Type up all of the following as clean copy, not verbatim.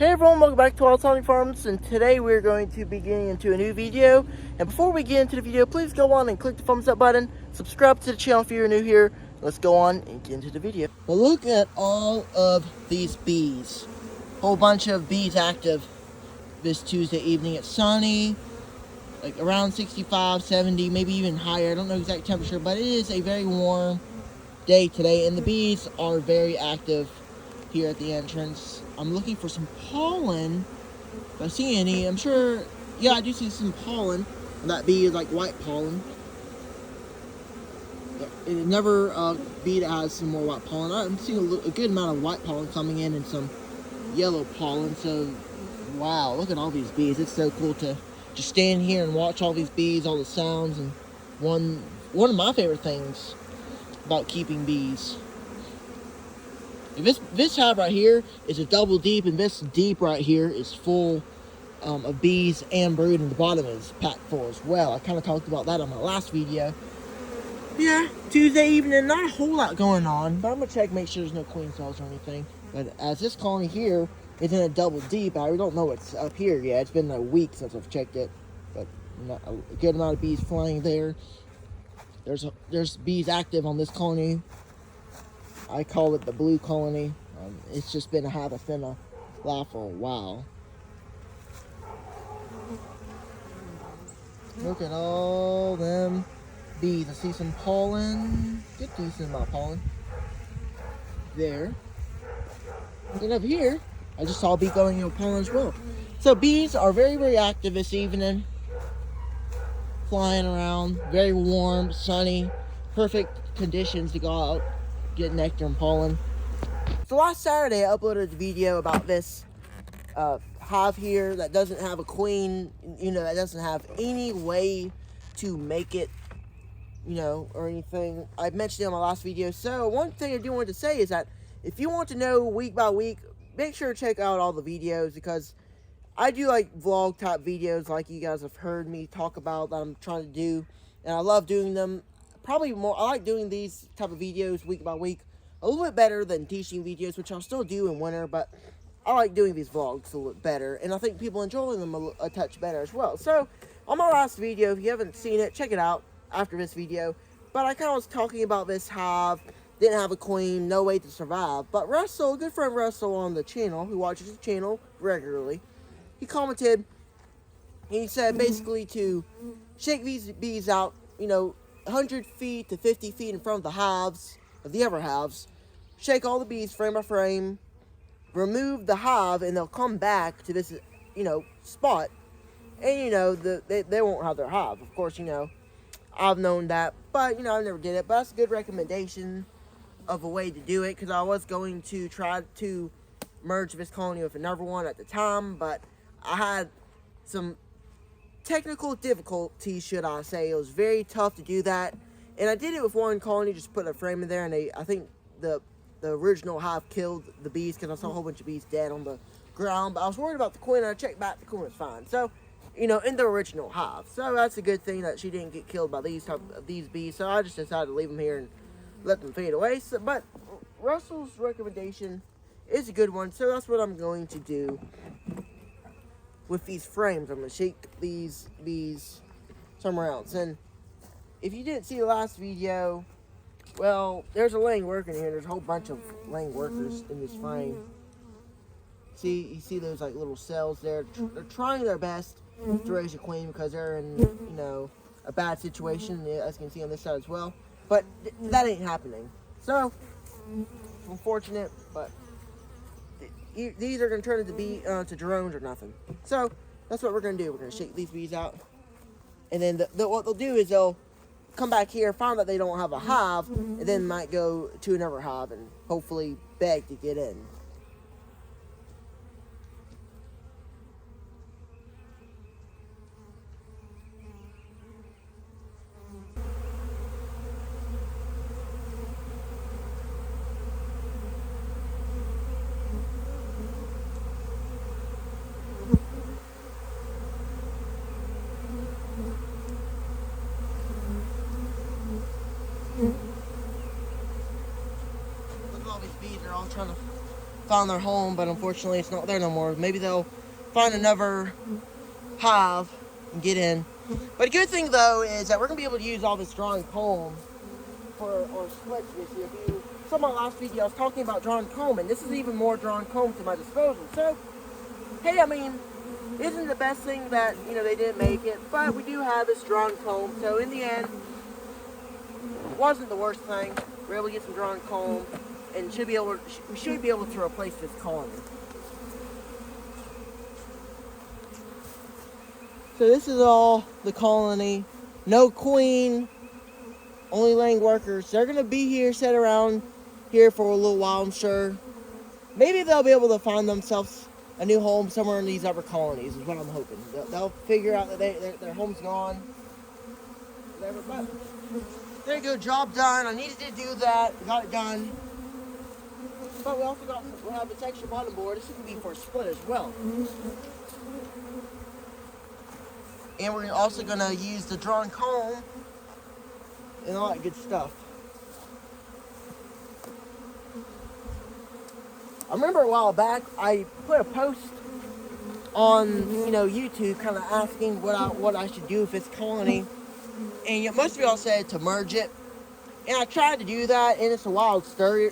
Hey everyone, welcome back to Wild Honey Farms, and today we're going to be getting into a new video. And before we get into the video, please go on and click the thumbs up button, subscribe to the channel if you're new here. Let's go on and get into the video. But look at all of these bees. Whole bunch of bees active this Tuesday evening. It's sunny, like around 65, 70, maybe even higher. I don't know exact temperature, but it is a very warm day today, and the bees are very active here at the entrance. I'm looking for some pollen. If I see any, I'm sure, yeah, I do see some pollen. And that bee is like white pollen. It never bee that has some more white pollen. I'm seeing a good amount of white pollen coming in and some yellow pollen. So, wow, look at all these bees. It's so cool to just stand here and watch all these bees, all the sounds. And one of my favorite things about keeping bees. This hive right here is a double deep, and this deep right here is full of bees and brood, and the bottom is packed full as well. I kind of talked about that on my last video. Yeah, Tuesday evening, not a whole lot going on, but I'm going to check, make sure there's no queen cells or anything. But as this colony here is in a double deep, I don't know what's up here yet. It's been a week since I've checked it, but not a good amount of bees flying there. There's bees active on this colony. I call it the blue colony. It's just been a hive that's been alive for a while. Look at all them bees. I see some pollen. Get decent amount of pollen. There. And over here, I just saw a bee going in pollen as well. So bees are very, very active this evening. Flying around. Very warm, sunny. Perfect conditions to go out, get nectar and pollen. So last Saturday I uploaded a video about this hive here that doesn't have a queen, that doesn't have any way to make it, or anything. I mentioned it on my last video. So one thing I do want to say is that if you want to know week by week, make sure to check out all the videos, because I do like vlog type videos like you guys have heard me talk about that I'm trying to do, and I love doing them. Probably more, I like doing these type of videos week by week a little bit better than teaching videos, which I'll still do in winter, but I like doing these vlogs a little bit better, and I think people enjoy them a touch better as well. So, on my last video, if you haven't seen it, check it out after this video. But I kind of was talking about this hive, didn't have a queen, no way to survive. But Russell, good friend Russell on the channel, who watches the channel regularly, he commented, and he said basically to shake these bees out, 100 feet to 50 feet in front of the hives, of the other hives, shake all the bees frame by frame, remove the hive, and they'll come back to this, spot, and, they won't have their hive. Of course, I've known that, but, I never did it. But that's a good recommendation of a way to do it, because I was going to try to merge this colony with another one at the time, but I had some technical difficulties, should I say. It was very tough to do that, and I did it with one colony, just put a frame in there, and I think the original hive killed the bees, because I saw a whole bunch of bees dead on the ground. But I was worried about the queen, and I checked back, the queen was fine. So, in the original hive. So that's a good thing that she didn't get killed by these bees. So I just decided to leave them here and let them fade away. So, but Russell's recommendation is a good one, so that's what I'm going to do with these frames. I'm going to shake these bees somewhere else. And if you didn't see the last video, well, there's a laying worker in here. There's a whole bunch of laying workers in this frame. You see those like little cells there. They're trying their best to raise a queen, because they're in, a bad situation, as you can see on this side as well. But that ain't happening. So, unfortunate, but these are going to turn into to drones or nothing. So, that's what we're going to do. We're going to shake these bees out. And then what they'll do is they'll come back here, find that they don't have a hive, and then might go to another hive and hopefully beg to get in. Look at all these bees, they're all trying to found their home, but unfortunately it's not there no more. Maybe they'll find another hive and get in. But a good thing though is that we're gonna be able to use all this drawn comb for our splits this year. If you saw my last video, I was talking about drawn comb, and this is even more drawn comb to my disposal. So, hey, I mean, isn't the best thing that, you know, they didn't make it, but we do have this drawn comb. So in the end, it wasn't the worst thing. We're able to get some drawn comb, and we should be able to replace this colony. So this is all the colony. No queen, only laying workers. They're gonna be here, sit around here for a little while, I'm sure. Maybe they'll be able to find themselves a new home somewhere in these other colonies, is what I'm hoping. They'll figure out that their home's gone. Whatever, but there you go, job done. I needed to do that, got it done. But we also we'll have this extra bottom board. This could be for a split as well. And we're also gonna use the drawn comb and all that good stuff. I remember a while back I put a post on YouTube, kind of asking what I should do with this colony, and most of y'all said to merge it, and I tried to do that, and it's a wild story.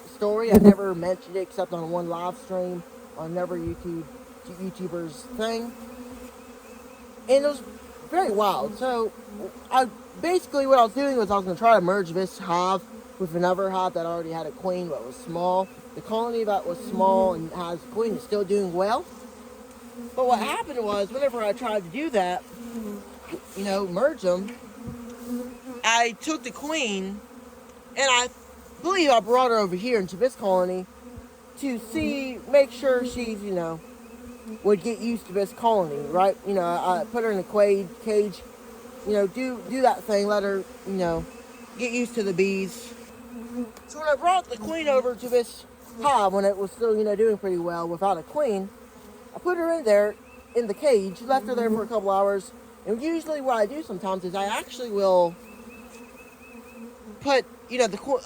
I never mentioned it except on one live stream on another YouTuber's thing, and it was very wild. So basically what I was doing was I was going to try to merge this hive with another hive that already had a queen but was small. The colony that was small and has a queen is still doing well. But what happened was, whenever I tried to do that, merge them, I took the queen and I believe I brought her over here into this colony to make sure she's, would get used to this colony, right? I put her in a cage, do that thing, let her, get used to the bees. So when I brought the queen over to this hive, when it was still, doing pretty well without a queen, I put her in there, in the cage, left her there for a couple hours, and usually what I do sometimes is I actually will put,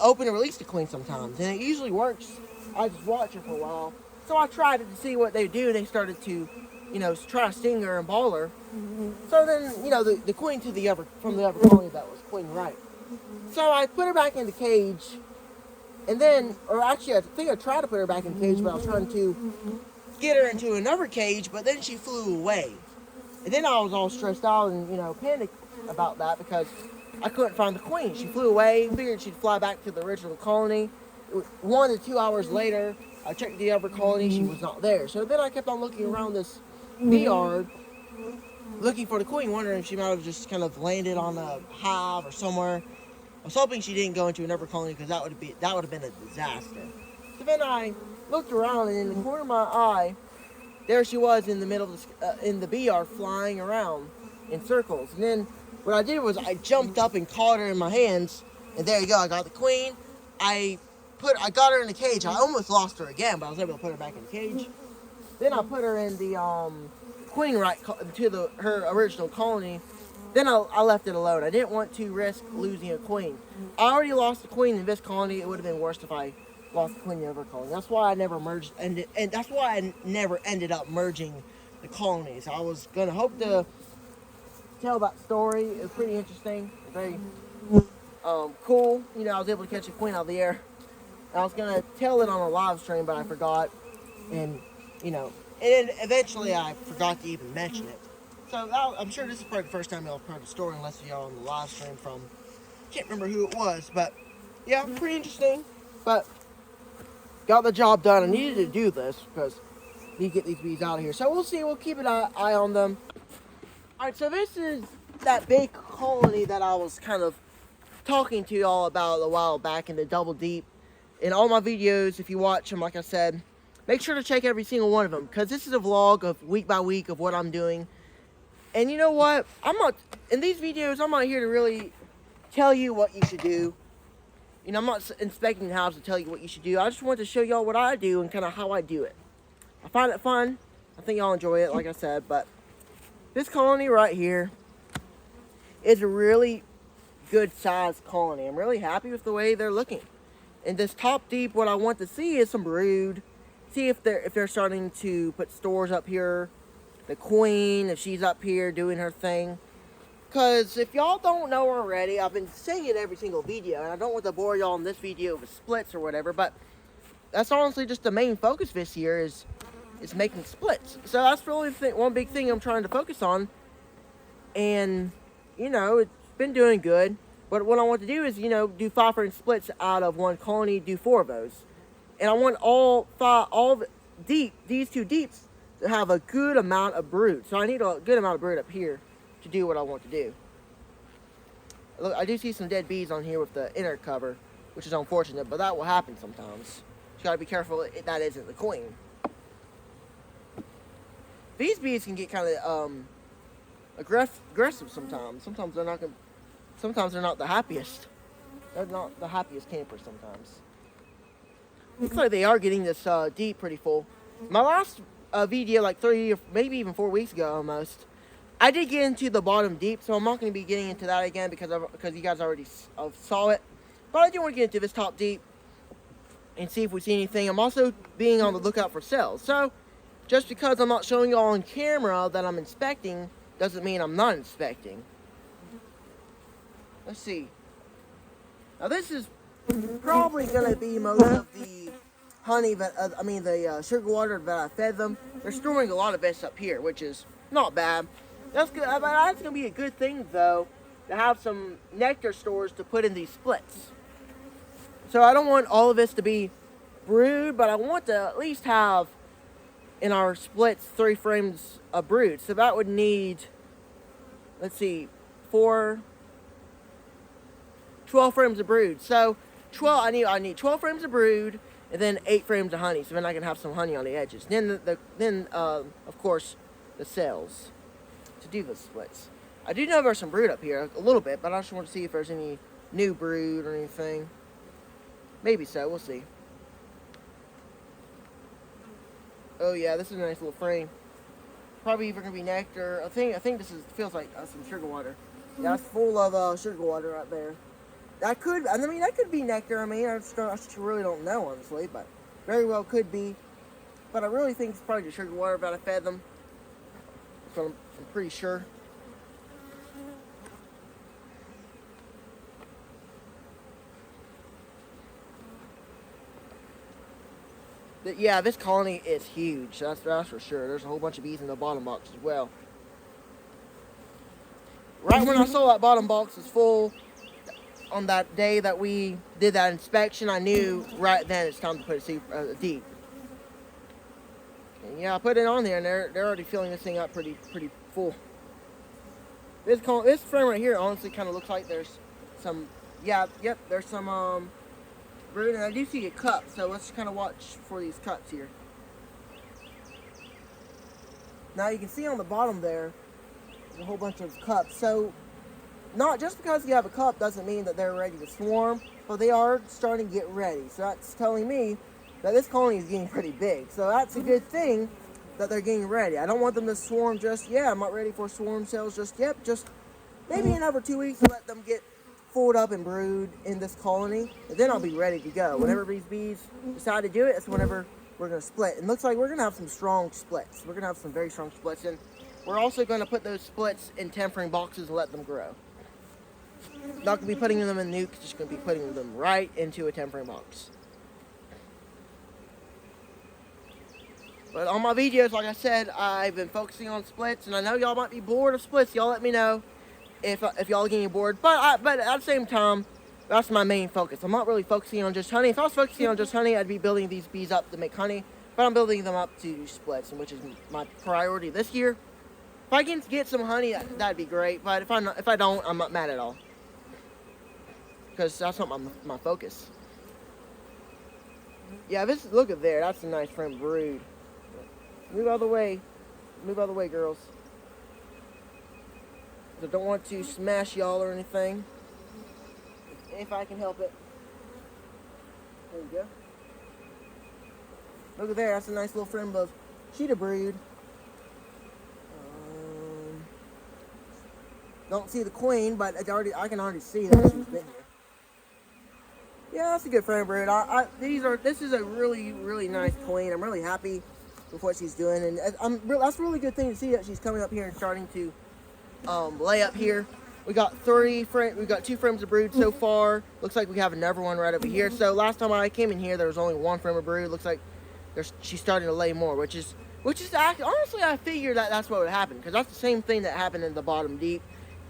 open and release the queen sometimes, and it usually works. I just watch her for a while. So I tried it to see what they do. They started to, try to sting her and ball her. So then, the queen from the other colony that was queen right. So I put her back in the cage, and then, or actually I think I tried to put her back in the cage, but I was trying to get her into another cage, but then she flew away. And then I was all stressed out and, panicked about that because I couldn't find the queen. She flew away, figured she'd fly back to the original colony. 1 to 2 hours later, I checked the other colony, she was not there. So then I kept on looking around this bee yard, looking for the queen, wondering if she might have just kind of landed on a hive or somewhere. I was hoping she didn't go into another colony because that would have been a disaster. So then I looked around, and in the corner of my eye, there she was in the middle of in the bee yard, flying around in circles. And then what I did was I jumped up and caught her in my hands, and there you go. I got the queen. I got her in the cage. I almost lost her again, but I was able to put her back in the cage. Then I put her in the queen right to her original colony. Then I left it alone. I didn't want to risk losing a queen. I already lost the queen in this colony. It would have been worse if I lost the queen in the other colony. That's why I never merged, and that's why I never ended up merging the colonies. I was gonna hope to tell that story. It was pretty interesting, very cool. I was able to catch a queen out of the air. I was gonna tell it on a live stream, but I forgot, and and then eventually I forgot to even mention it. So I'm sure this is probably the first time y'all have heard the story, unless y'all on the live stream from, can't remember who it was, but yeah, pretty interesting. But got the job done. I needed to do this because I need to get these bees out of here. So we'll see. We'll keep an eye on them. All right, so this is that big colony that I was kind of talking to y'all about a while back in the Double Deep. In all my videos, if you watch them, like I said, make sure to check every single one of them, because this is a vlog of week by week of what I'm doing. And you know what? In these videos, I'm not here to really tell you what you should do. I'm not inspecting hives to tell you what you should do. I just want to show y'all what I do and kind of how I do it. I find it fun. I think y'all enjoy it, like I said. But this colony right here is a really good sized colony. I'm really happy with the way they're looking. In this top deep, what I want to see is some brood, see if they're starting to put stores up here. The queen, if she's up here doing her thing. Because if y'all don't know already, I've been saying it every single video, and I don't want to bore y'all in this video with splits or whatever, but that's honestly just the main focus this year is making splits. So that's really one big thing I'm trying to focus on. And, you know, it's been doing good. But what I want to do is, you know, do 5 frame splits out of one colony, do 4 of those. And I want these 2 deeps to have a good amount of brood. So I need a good amount of brood up here to do what I want to do. Look, I do see some dead bees on here with the inner cover, which is unfortunate, but that will happen sometimes. You gotta be careful that isn't the queen. These bees can get kind of aggressive sometimes. Sometimes they're not the happiest. They're not the happiest campers sometimes. Looks like they are getting this deep pretty full. My last video, like 3 or maybe even 4 weeks ago almost, I did get into the bottom deep, so I'm not going to be getting into that again because you guys already saw it. But I do want to get into this top deep and see if we see anything. I'm also being on the lookout for cells. So, just because I'm not showing y'all on camera that I'm inspecting, doesn't mean I'm not inspecting. Let's see. Now this is probably going to be most of the honey that, the sugar water that I fed them. They're storing a lot of this up here, which is not bad. That's good. That's going to be a good thing, though, to have some nectar stores to put in these splits. So I don't want all of this to be brood, but I want to at least have in our splits 3 frames of brood. So that would need, let's see, 12 frames of brood. So I need 12 frames of brood and then 8 frames of honey. So then I can have some honey on the edges. Then of course the cells to do the splits. I do know there's some brood up here a little bit, but I just want to see if there's any new brood or anything. Maybe so. We'll see. Oh yeah, this is a nice little frame. Probably even gonna be nectar. I think this feels like some sugar water. Yeah, it's full of sugar water right there. That could be nectar. I just really don't know honestly, but very well could be. But I really think it's probably the sugar water that I fed them. So I'm pretty sure. But yeah, this colony is huge. That's for sure. There's a whole bunch of bees in the bottom box as well. Right when I saw that bottom box was full, on that day that we did that inspection, I knew right then it's time to put a deep. And yeah, I put it on there, and they're already filling this thing up pretty full. This frame right here honestly kind of looks like there's some, there's some brood, and I do see a cup, so let's kind of watch for these cups here. Now you can see on the bottom there's a whole bunch of cups. So not just because you have a cup doesn't mean that they're ready to swarm, but they are starting to get ready. So that's telling me that this colony is getting pretty big. So that's a good thing that they're getting ready. I don't want them to swarm just yet. I'm not ready for swarm cells just yet. Just maybe in over 2 weeks to let them get full up and brood in this colony, and then I'll be ready to go. Whenever these bees decide to do it, that's whenever we're going to split. It looks like we're going to have some strong splits. We're going to have some very strong splits, and we're also going to put those splits in tempering boxes and let them grow. Not going to be putting them in nukes, just going to be putting them right into a tempering box. But on my videos, like I said, I've been focusing on splits, and I know y'all might be bored of splits. Y'all let me know if y'all are getting bored. But at the same time, that's my main focus. I'm not really focusing on just honey. If I was focusing on just honey, I'd be building these bees up to make honey. But I'm building them up to do splits, which is my priority this year. If I can get some honey, that'd be great. But if I don't, I'm not mad at all, because that's not my focus. Yeah, look at there. That's a nice frame brood. Move out of the way. Move out of the way, girls. I don't want to smash y'all or anything. If I can help it. There you go. Look at there. That's a nice little frame of cheetah brood. Don't see the queen, but I can already see that she's been here. Yeah, that's a good frame brood. This is a really, really nice queen. I'm really happy with what she's doing, and that's a really good thing to see that she's coming up here and starting to lay up here. We got 2 frames of brood so far. Looks like we have another one right over here. So last time I came in here, there was only 1 frame of brood. Looks like she's starting to lay more, which is actually, honestly, I figured that's what would happen, because that's the same thing that happened in the bottom deep.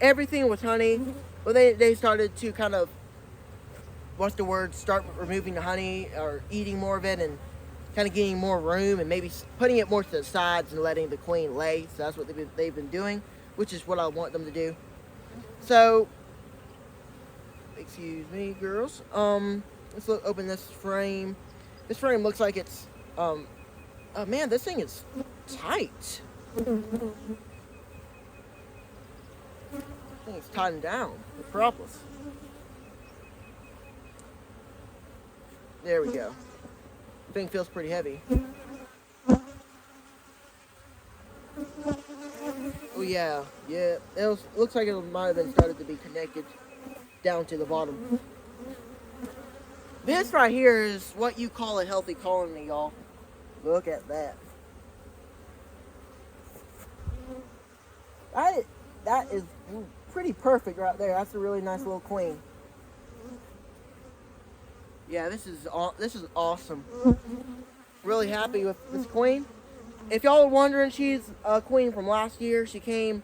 Everything was honey, but they started to kind of, start removing the honey or eating more of it and kind of getting more room and maybe putting it more to the sides and letting the queen lay. So that's what they've been doing, which is what I want them to do. So, excuse me, girls. Let's open this frame. This frame looks like it's, oh man, this thing is tight. I think it's tightened down. The propolis. There we go. The thing feels pretty heavy. Oh yeah. Looks like it might have been started to be connected down to the bottom. This right here is what you call a healthy colony, y'all. Look at that. That is pretty perfect right there. That's a really nice little queen. Yeah, this is awesome. Really happy with this queen. If y'all are wondering, she's a queen from last year. She came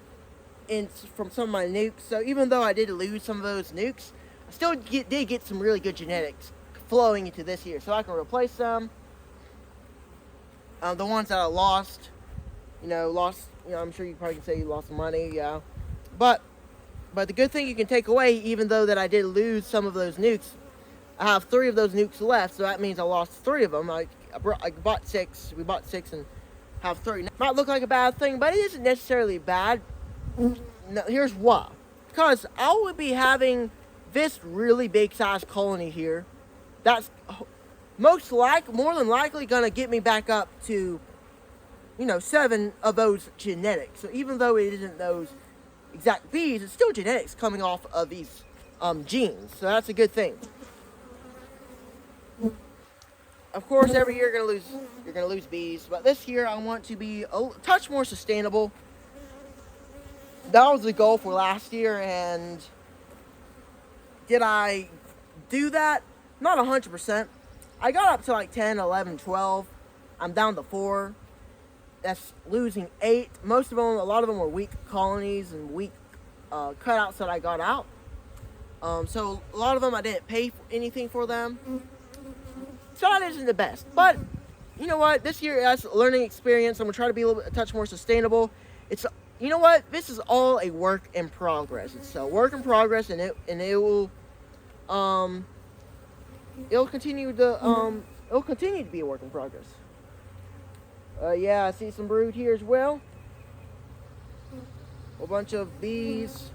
in from some of my nukes. So even though I did lose some of those nukes, I still did get some really good genetics flowing into this year. So I can replace them. The ones that I lost, I'm sure you probably can say you lost some money, yeah. But the good thing you can take away, even though that I did lose some of those nukes, I have 3 of those nukes left, so that means I lost 3 of them. I bought 6. We bought 6 and have 3. Might look like a bad thing, but it isn't necessarily bad. No, here's why. Because I would be having this really big size colony here. That's more than likely going to get me back up to, 7 of those genetics. So even though it isn't those exact bees, it's still genetics coming off of these genes. So that's a good thing. Of course, every year you're gonna lose bees, but this year I want to be a touch more sustainable. That was the goal for last year, and did I do that? Not 100%. I got up to like 10, 11, 12. I'm down to 4. That's losing 8. A lot of them were weak colonies and weak cutouts that I got out. So a lot of them I didn't pay anything for them. So that isn't the best, but you know what? This year as a learning experience, I'm gonna try to be a touch more sustainable. This is all a work in progress. It's a work in progress, and it will it'll continue to be a work in progress. Yeah, I see some brood here as well. A bunch of bees.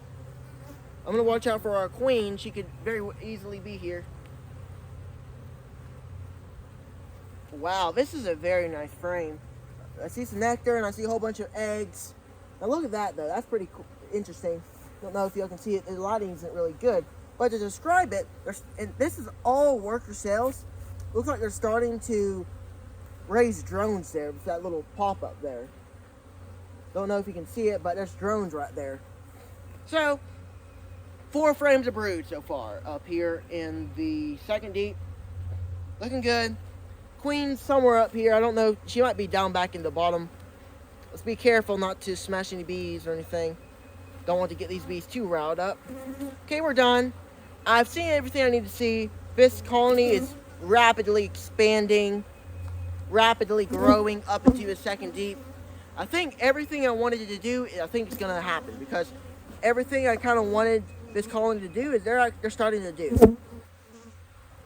I'm gonna watch out for our queen. She could very easily be here. Wow, this is a very nice frame. I see some nectar and I see a whole bunch of eggs. Now look at that though, that's pretty cool, interesting. Don't know if y'all can see it, the lighting isn't really good. But to describe it, and this is all worker cells. Looks like they're starting to raise drones there with that little pop-up there. Don't know if you can see it, but there's drones right there. So, 4 frames of brood so far up here in the second deep. Looking good. Queen's somewhere up here. I don't know. She might be down back in the bottom. Let's be careful not to smash any bees or anything. Don't want to get these bees too riled up. Okay, we're done. I've seen everything I need to see. This colony is rapidly expanding, rapidly growing up into the second deep. I think everything I wanted it to do, I think it's going to happen, because everything I kind of wanted this colony to do is they're starting to do.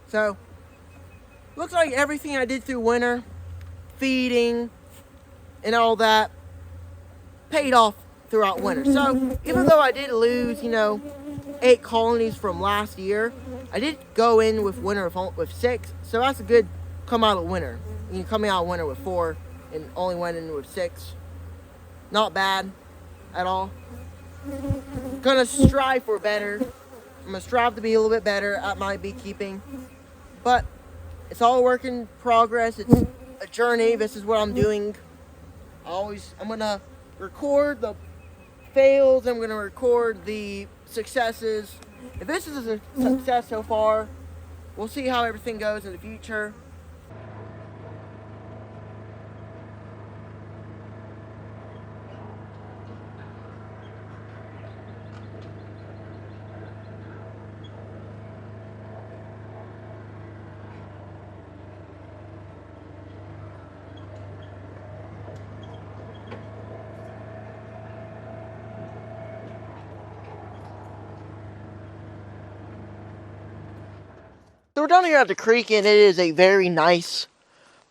So, looks like everything I did through winter, feeding, and all that, paid off throughout winter. So, even though I did lose, 8 colonies from last year, I did go in with winter with 6. So that's a good come out of winter. You coming out of winter with 4 and only went in with 6. Not bad at all. Gonna strive for better. I'm gonna strive to be a little bit better at my beekeeping. But it's all a work in progress. It's a journey. This is what I'm doing. I'm gonna record the fails. I'm gonna record the successes. If this is a success so far, we'll see how everything goes in the future. So we're down here at the creek, and it is a very nice,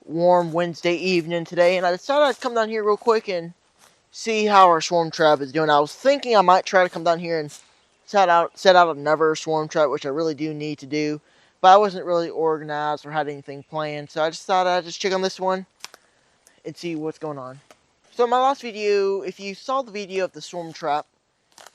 warm Wednesday evening today. And I decided I'd come down here real quick and see how our swarm trap is doing. I was thinking I might try to come down here and set out another swarm trap, which I really do need to do. But I wasn't really organized or had anything planned, so I just thought I'd just check on this one and see what's going on. So in my last video, if you saw the video of the swarm trap,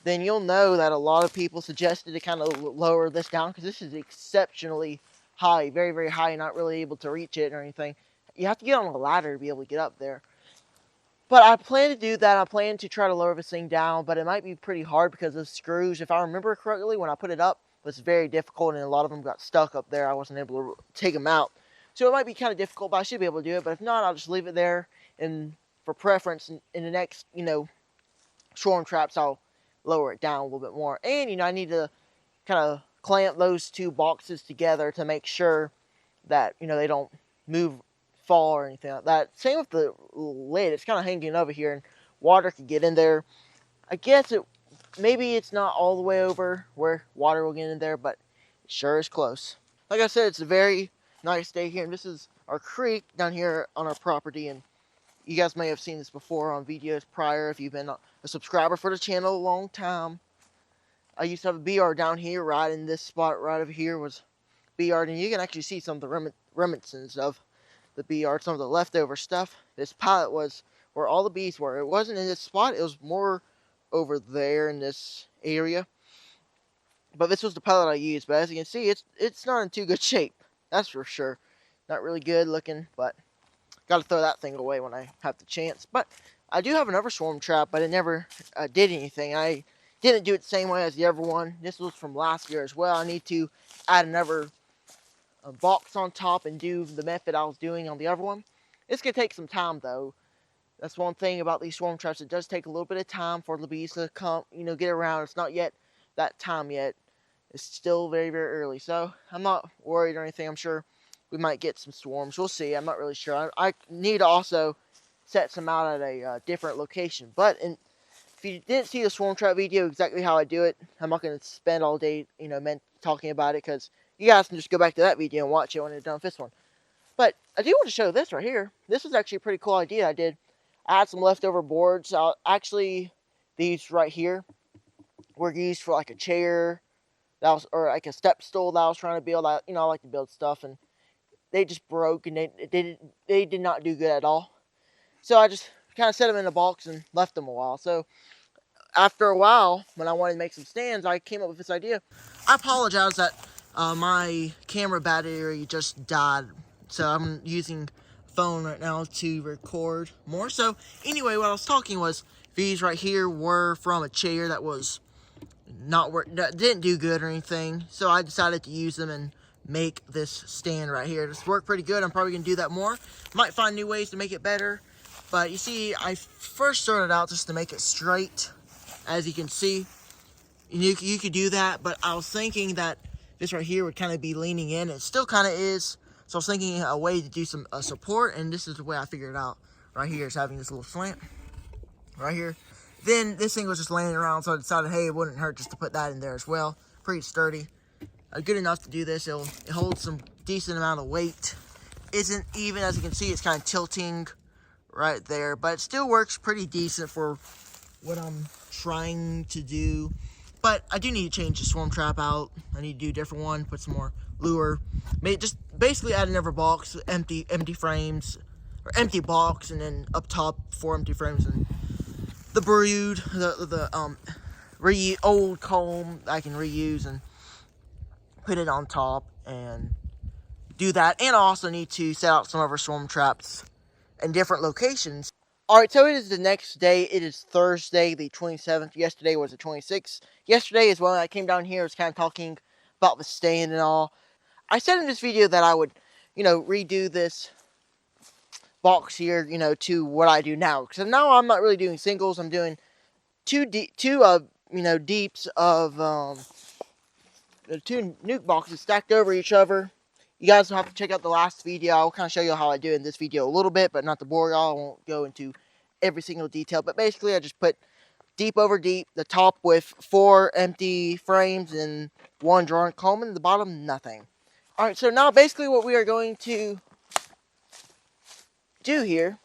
then you'll know that a lot of people suggested to kind of lower this down because this is exceptionally high, very, very high, not really able to reach it or anything. You have to get on a ladder to be able to get up there. But I plan to do that. I plan to try to lower this thing down, but it might be pretty hard because the screws, if I remember correctly, when I put it up, was very difficult, and a lot of them got stuck up there. I wasn't able to take them out. So it might be kind of difficult, but I should be able to do it. But if not, I'll just leave it there. And for preference, in the next, swarm traps, I'll lower it down a little bit more. And, I need to kind of clamp those two boxes together to make sure that, they don't move, fall, or anything like that. Same with the lid. It's kind of hanging over here, and water could get in there. I guess maybe it's not all the way over where water will get in there, but it sure is close. Like I said, it's a very nice day here, and this is our creek down here on our property, and you guys may have seen this before on videos prior if you've been a subscriber for the channel a long time. I used to have a bee yard down here, right in this spot right over here was bee yard, and you can actually see some of the remnants of the bee yard, some of the leftover stuff. This pallet was where all the bees were. It wasn't in this spot, it was more over there in this area. But this was the pallet I used, but as you can see, it's not in too good shape. That's for sure. Not really good looking, but got to throw that thing away when I have the chance. But I do have another swarm trap, but it never did anything. I didn't do it the same way as the other one. This was from last year as well. I need to add another box on top and do the method I was doing on the other one. It's going to take some time, though. That's one thing about these swarm traps. It does take a little bit of time for the bees to come, get around. It's not yet that time yet. It's still very, very early. So I'm not worried or anything. I'm sure we might get some swarms. We'll see. I'm not really sure. I need to also set some out at a different location. But if you didn't see the swarm trap video exactly how I do it, I'm not going to spend all day, talking about it, because you guys can just go back to that video and watch it when it's done with this one. But I do want to show this right here. This is actually a pretty cool idea I did. I had some leftover boards. Actually, these right here were used for like a chair, or like a step stool that I was trying to build. I like to build stuff, and they just broke, and they did not do good at all. So I just kind of set them in a box and left them a while. So after a while, when I wanted to make some stands, I came up with this idea. I apologize that my camera battery just died, so I'm using phone right now to record more. So anyway, what I was talking was these right here were from a chair that was that didn't do good or anything. So I decided to use them and make this stand right here. This worked pretty good. I'm probably gonna do that more. Might find new ways to make it better. But you see, I first started out just to make it straight, as you can see. You could do that, but I was thinking that this right here would kind of be leaning in. It still kind of is. So I was thinking a way to do some support, and this is the way I figured it out. Right here is having this little slant right here. Then this thing was just laying around, so I decided, hey, it wouldn't hurt just to put that in there as well. Pretty sturdy. Good enough to do this. It holds some decent amount of weight. Isn't even, as you can see, it's kind of tilting right there, but it still works pretty decent for what I'm trying to do. But I do need to change the swarm trap out. I need to do a different one, put some more lure. Just basically add another box, empty frames, or empty box, and then up top 4 empty frames, and the brood, the old comb I can reuse and put it on top, and do that. And I also need to set out some of our swarm traps in different locations. Alright, so it is the next day. It is Thursday, the 27th. Yesterday was the 26th. Yesterday is when I came down here. I was kind of talking about the stand and all. I said in this video that I would, redo this box here, to what I do now. Because now I'm not really doing singles. I'm doing two deeps of, two nuke boxes stacked over each other. You guys will have to check out the last video. I'll kind of show you how I do in this video a little bit, but not to bore y'all. I won't go into every single detail. But basically, I just put deep over deep, the top with 4 empty frames and 1 drawn comb, and the bottom, nothing. Alright, so now basically what we are going to do here,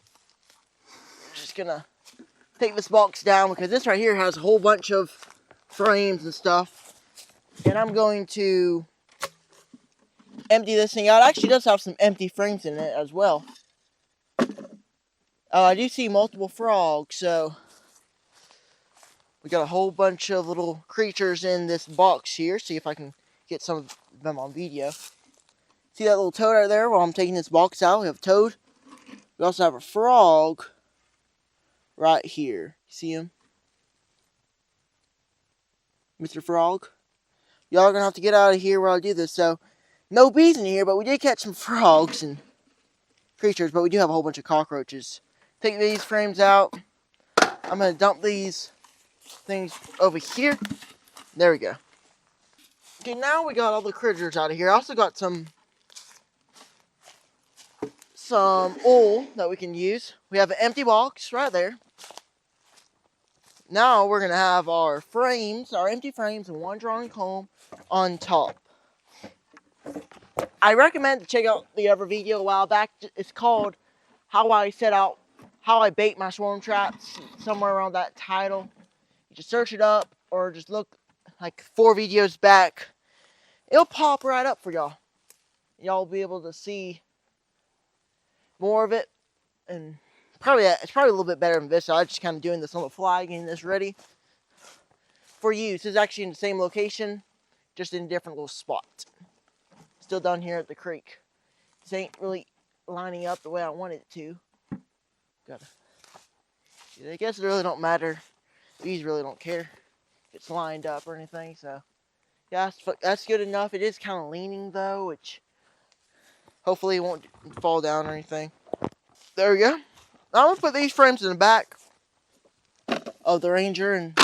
I'm just going to take this box down because this right here has a whole bunch of frames and stuff. And I'm going to empty this thing out. It actually does have some empty frames in it as well. I do see multiple frogs, so we got a whole bunch of little creatures in this box here. See if I can get some of them on video. See that little toad right there while I'm taking this box out? We have a toad. We also have a frog right here. See him? Mr. Frog. Y'all are going to have to get out of here while I do this. So, no bees in here, but we did catch some frogs and creatures, but we do have a whole bunch of cockroaches. Take these frames out. I'm going to dump these things over here. There we go. Okay, now we got all the critters out of here. I also got some oil that we can use. We have an empty box right there. Now we're going to have our frames, our empty frames, and 1 drawn comb on top. I recommend to check out the other video a while back. It's called How I Bait My Swarm Traps, somewhere around that title. You just search it up or just look like 4 videos back. It'll pop right up for y'all. Y'all will be able to see more of it. And it's probably a little bit better than this. So I'm just kind of doing this on the fly, getting this ready for use. This is actually in the same location, just in a different little spot. Still down here at the creek. This ain't really lining up the way I want it to. I guess it really don't matter. These really don't care if it's lined up or anything. So yeah, that's good enough. It is kind of leaning though, which hopefully it won't fall down or anything. There we go. Now I'm gonna put these frames in the back of the Ranger, and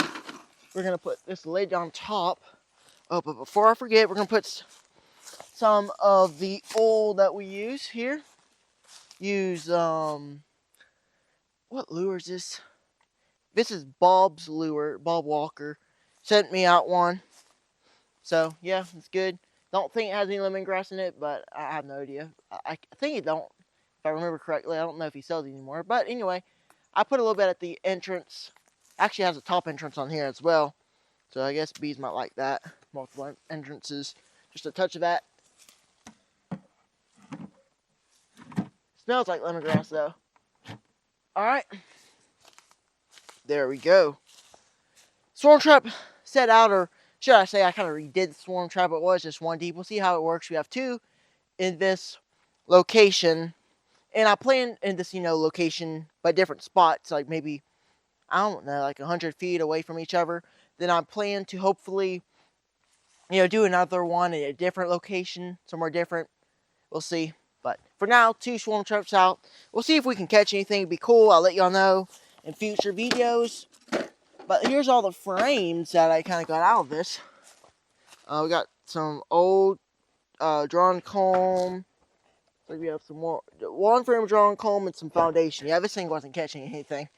we're gonna put this lid on top. Oh, but before I forget, we're gonna put some of the oil that we use here. Use what lure is this? This is Bob's lure. Bob Walker sent me out one. So yeah, it's good. Don't think it has any lemongrass in it, but I have no idea. I think it don't. If I remember correctly, I don't know if he sells it anymore. But anyway, I put a little bit at the entrance. Actually has a top entrance on here as well. So I guess bees might like that. Multiple entrances. Just a touch of that. Smells like lemongrass though. Alright. There we go. Swarm trap set out, or should I say I kind of redid the swarm trap. It was just 1 deep. We'll see how it works. We have 2 in this location. And I plan in this, location by different spots. Like maybe, I don't know, like 100 feet away from each other. Then I plan to hopefully, do another one at a different location. Somewhere different. We'll see. But for now, 2 swarm traps out. We'll see if we can catch anything. It'd be cool. I'll let y'all know in future videos. But here's all the frames that I kind of got out of this. We got some old drawn comb. So we have some more. 1 frame drawn comb and some foundation. Yeah, this thing wasn't catching anything.